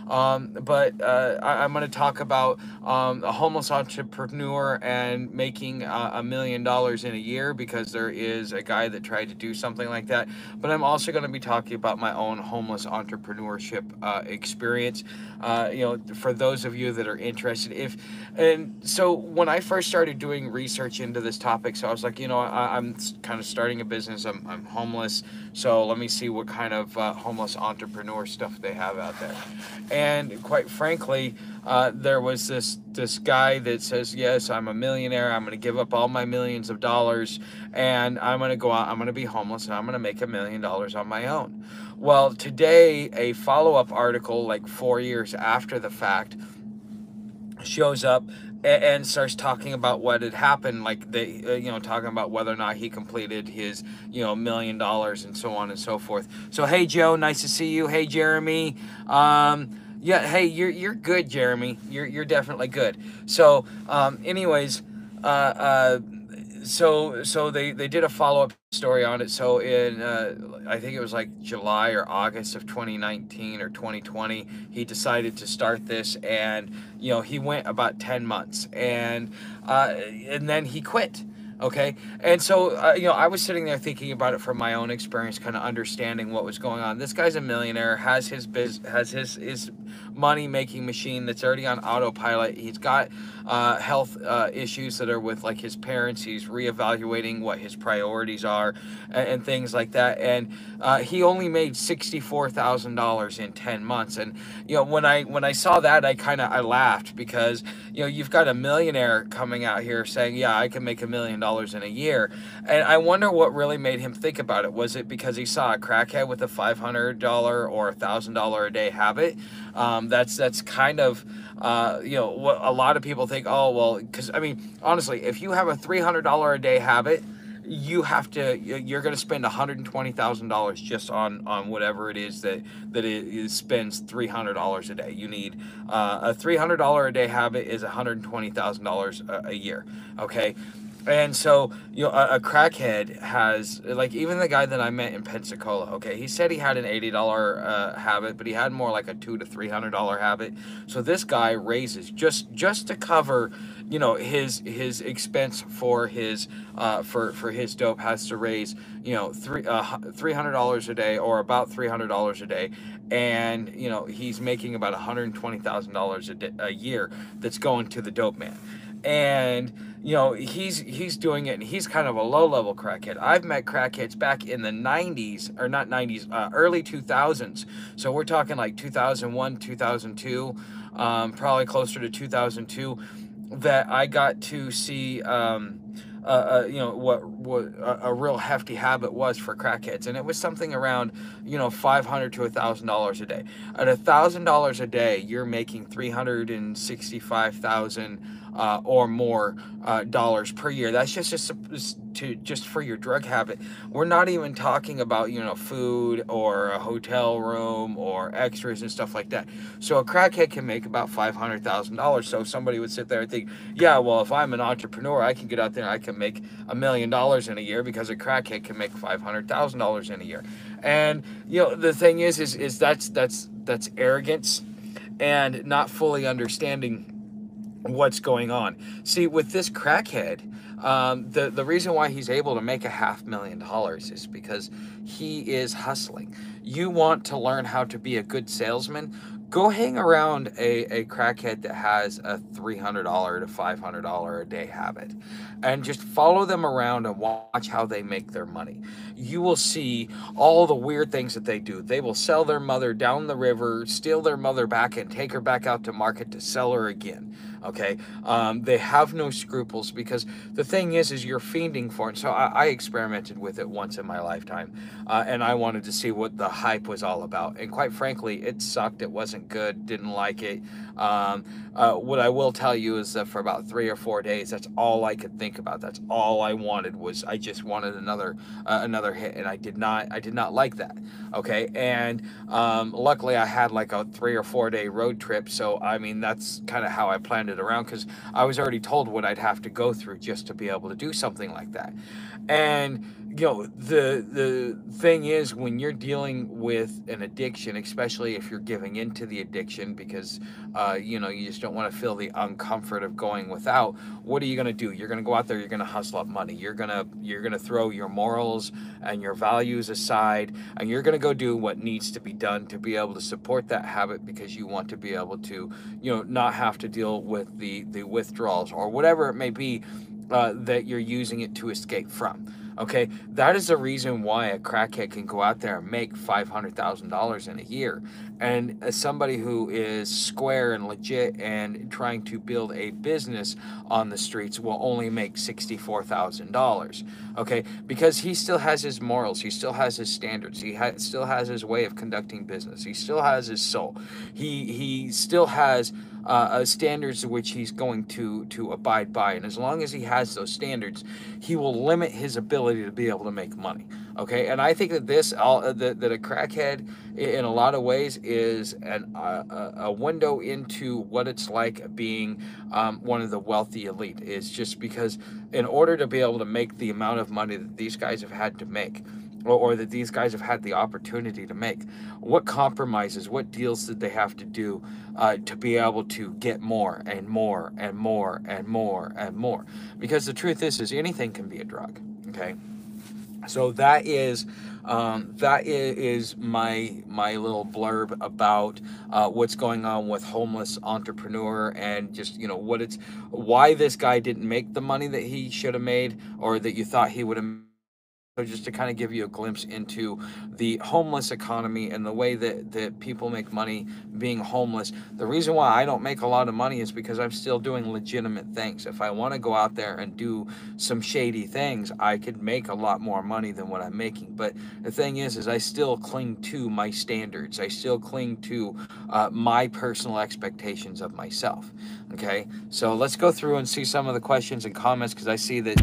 But I'm going to talk about a homeless entrepreneur and making $1 million in a year, because there is a guy that tried to do something like that. But I'm also going to be talking about my own homeless entrepreneurship experience. For those of you that are interested, and so when I first started doing research into this topic, so I was like, I'm kind of starting a business. I'm homeless, so let me see what kind of homeless entrepreneur stuff they have out there. And quite frankly, there was this guy that says, yes, I'm a millionaire. I'm going to give up all my millions of dollars, and I'm going to go out. I'm going to be homeless, and I'm going to make $1 million on my own. Well, today, a follow-up article, like 4 years after the fact, shows up and starts talking about what had happened, like talking about whether or not he completed his, $1 million and so on and so forth. So, hey, Joe, nice to see you. Hey, Jeremy. Yeah, hey, you're good, Jeremy. You're definitely good. So, anyways, uh, uh, so they did a follow-up story on it. So in I think it was like July or August of 2019 or 2020, he decided to start this, and he went about 10 months, and then he quit. Okay. And so I was sitting there thinking about it from my own experience, kind of understanding what was going on. This guy's a millionaire, has his money making machine that's already on autopilot. He's got health issues that are with like his parents. He's reevaluating what his priorities are, and things like that. And he only made $64,000 in 10 months. And when I saw that, I laughed, because you've got a millionaire coming out here saying, yeah, I can make $1 million in a year. And I wonder what really made him think about it. Was it because he saw a crackhead with a $500 or $1,000 a day habit? That's kind of what a lot of people think. Oh, well, because I mean, honestly, if you have a $300 a day habit, you're going to spend $120,000 just on whatever it is that it spends $300 a day. You need a $300 a day habit is $120,000 a year. Okay. And so, a crackhead has, like, even the guy that I met in Pensacola, okay, he said he had an $80 habit, but he had more like a $200 to $300 habit. So this guy raises just to cover, his expense for his for his dope, has to raise, $300 a day, or about $300 a day, and he's making about $120,000 a year that's going to the dope man. And he's doing it, and he's kind of a low-level crackhead. I've met crackheads back in the 90s, or not 90s, early 2000s. So we're talking like 2001, 2002, probably closer to 2002, that I got to see what a real hefty habit was for crackheads. And it was something around $500 to $1,000 a day. At $1,000 a day, you're making 365,000 or more dollars per year. That's just for your drug habit. We're not even talking about food or a hotel room or extras and stuff like that. So a crackhead can make about $500,000. So somebody would sit there and think, yeah, well, if I'm an entrepreneur, I can get out there and I can make $1 million in a year, because a crackhead can make $500,000 in a year. And the thing is that's arrogance, and not fully understanding what's going on. See, with this crackhead, the reason why he's able to make $500,000 is because he is hustling. You want to learn how to be a good salesman? Go hang around a crackhead that has a $300 to $500 a day habit, and just follow them around and watch how they make their money. You will see all the weird things that they do. They will sell their mother down the river, steal their mother back, and take her back out to market to sell her again. Okay. They have no scruples, because the thing is you're fiending for it. So I experimented with it once in my lifetime, and I wanted to see what the hype was all about. And quite frankly, it sucked. It wasn't good. Didn't like it. What I will tell you is that for about 3 or 4 days, that's all I could think about. That's all I wanted. I just wanted another hit, and I did not like that. Okay. And luckily I had like a 3 or 4 day road trip. So I mean, that's kind of how I planned it around, because I was already told what I'd have to go through just to be able to do something like that. And the thing is, when you're dealing with an addiction, especially if you're giving into the addiction because, you know, you just don't want to feel the uncomfort of going without, what are you going to do? You're going to go out there, you're going to hustle up money. You're going to throw your morals and your values aside, and you're going to go do what needs to be done to be able to support that habit, because you want to be able to, you know, not have to deal with the withdrawals or whatever it may be that you're using it to escape from. Okay, that is the reason why a crackhead can go out there and make $500,000 in a year. And as somebody who is square and legit and trying to build a business on the streets will only make $64,000. Okay, because he still has his morals, he still has his standards, he still has his way of conducting business, he still has his soul, he still has standards which he's going to abide by, and as long as he has those standards, he will limit his ability to be able to make money. Okay, and I think that that a crackhead, in a lot of ways, is a window into what it's like being one of the wealthy elite. Is just because in order to be able to make the amount of money that these guys have had to make, or that these guys have had the opportunity to make, what compromises, what deals did they have to do to be able to get more and more and more and more and more? Because the truth is anything can be a drug. Okay, so that is my little blurb about what's going on with homeless entrepreneur, and just, you know, why this guy didn't make the money that he should have made, or that you thought he would have. So just to kind of give you a glimpse into the homeless economy and the way that people make money being homeless. The reason why I don't make a lot of money is because I'm still doing legitimate things. If I want to go out there and do some shady things, I could make a lot more money than what I'm making. But the thing is I still cling to my standards. I still cling to my personal expectations of myself. Okay, so let's go through and see some of the questions and comments, because I see that